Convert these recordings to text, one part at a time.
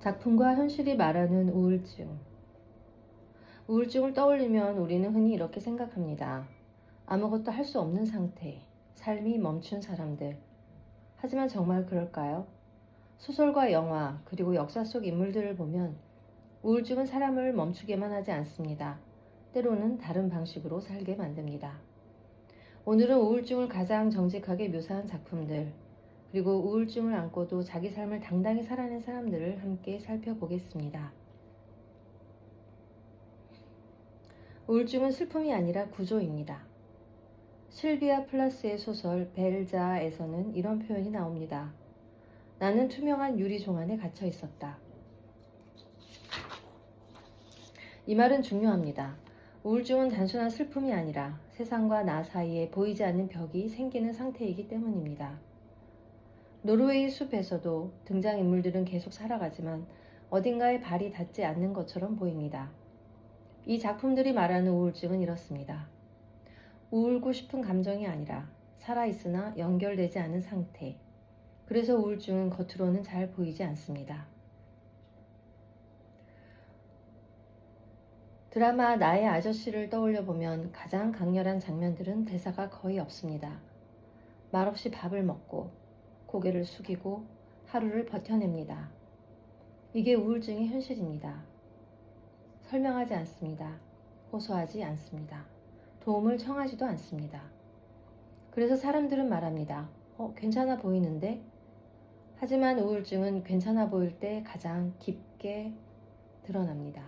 작품과 현실이 말하는 우울증. 우울증을 떠올리면 우리는 흔히 이렇게 생각합니다. 아무것도 할 수 없는 상태, 삶이 멈춘 사람들. 하지만 정말 그럴까요? 소설과 영화, 그리고 역사 속 인물들을 보면 우울증은 사람을 멈추게만 하지 않습니다. 때로는 다른 방식으로 살게 만듭니다. 오늘은 우울증을 가장 정직하게 묘사한 작품들, 그리고 우울증을 안고도 자기 삶을 당당히 살아낸 사람들을 함께 살펴보겠습니다. 우울증은 슬픔이 아니라 구조입니다. 실비아 플라스의 소설 벨자에서는 이런 표현이 나옵니다. 나는 투명한 유리 종 안에 갇혀 있었다. 이 말은 중요합니다. 우울증은 단순한 슬픔이 아니라 세상과 나 사이에 보이지 않는 벽이 생기는 상태이기 때문입니다. 노르웨이 숲에서도 등장인물들은 계속 살아가지만 어딘가에 발이 닿지 않는 것처럼 보입니다. 이 작품들이 말하는 우울증은 이렇습니다. 우울고 싶은 감정이 아니라 살아있으나 연결되지 않은 상태. 그래서 우울증은 겉으로는 잘 보이지 않습니다. 드라마 나의 아저씨를 떠올려보면 가장 강렬한 장면들은 대사가 거의 없습니다. 말없이 밥을 먹고 고개를 숙이고 하루를 버텨냅니다. 이게 우울증의 현실입니다. 설명하지 않습니다. 호소하지 않습니다. 도움을 청하지도 않습니다. 그래서 사람들은 말합니다. 괜찮아 보이는데? 하지만 우울증은 괜찮아 보일 때 가장 깊게 드러납니다.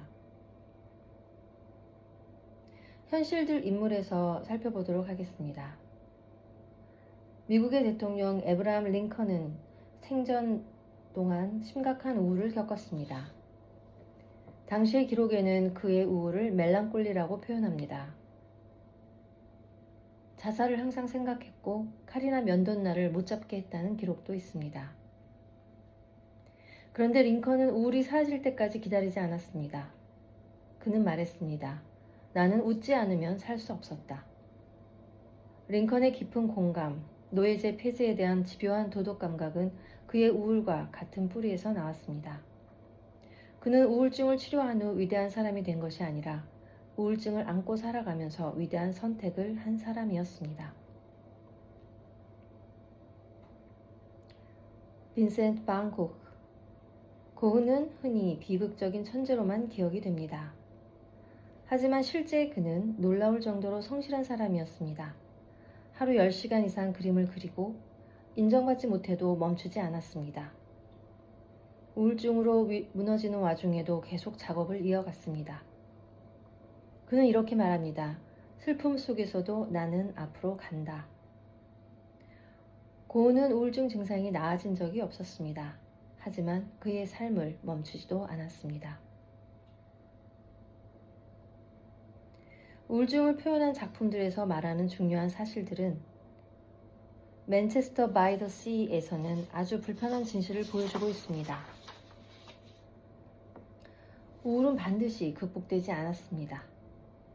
현실들 인물에서 살펴보도록 하겠습니다. 미국의 대통령 에브라함 링컨은 생전 동안 심각한 우울을 겪었습니다. 당시의 기록에는 그의 우울을 멜랑콜리라고 표현합니다. 자살을 항상 생각했고 칼이나 면도날을 못 잡게 했다는 기록도 있습니다. 그런데 링컨은 우울이 사라질 때까지 기다리지 않았습니다. 그는 말했습니다. 나는 웃지 않으면 살 수 없었다. 링컨의 깊은 공감, 노예제 폐지에 대한 집요한 도덕 감각은 그의 우울과 같은 뿌리에서 나왔습니다. 그는 우울증을 치료한 후 위대한 사람이 된 것이 아니라 우울증을 안고 살아가면서 위대한 선택을 한 사람이었습니다. 빈센트 반 고흐. 고흐는 흔히 비극적인 천재로만 기억이 됩니다. 하지만 실제 그는 놀라울 정도로 성실한 사람이었습니다. 하루 10시간 이상 그림을 그리고 인정받지 못해도 멈추지 않았습니다. 우울증으로 무너지는 와중에도 계속 작업을 이어갔습니다. 그는 이렇게 말합니다. 슬픔 속에서도 나는 앞으로 간다. 고흐는 우울증 증상이 나아진 적이 없었습니다. 하지만 그의 삶을 멈추지도 않았습니다. 우울증을 표현한 작품들에서 말하는 중요한 사실들은 맨체스터 바이 더 시에서는 아주 불편한 진실을 보여주고 있습니다. 우울은 반드시 극복되지 않았습니다.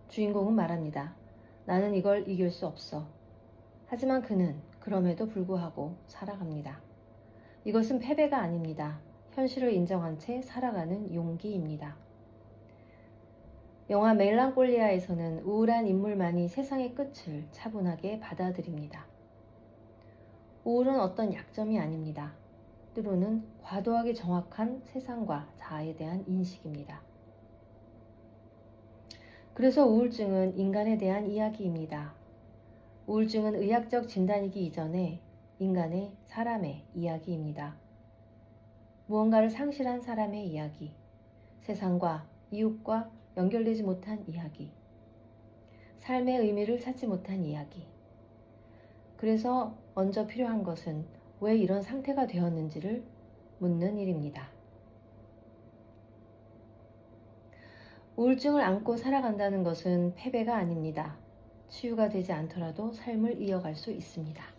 주인공은 말합니다. 나는 이걸 이길 수 없어. 하지만 그는 그럼에도 불구하고 살아갑니다. 이것은 패배가 아닙니다. 현실을 인정한 채 살아가는 용기입니다. 영화 멜랑콜리아에서는 우울한 인물만이 세상의 끝을 차분하게 받아들입니다. 우울은 어떤 약점이 아닙니다. 때로는 과도하게 정확한 세상과 자아에 대한 인식입니다. 그래서 우울증은 인간에 대한 이야기입니다. 우울증은 의학적 진단이기 이전에 인간의 사람의 이야기입니다. 무언가를 상실한 사람의 이야기, 세상과 이웃과 연결되지 못한 이야기, 삶의 의미를 찾지 못한 이야기. 그래서 먼저 필요한 것은 왜 이런 상태가 되었는지를 묻는 일입니다. 우울증을 안고 살아간다는 것은 패배가 아닙니다. 치유가 되지 않더라도 삶을 이어갈 수 있습니다.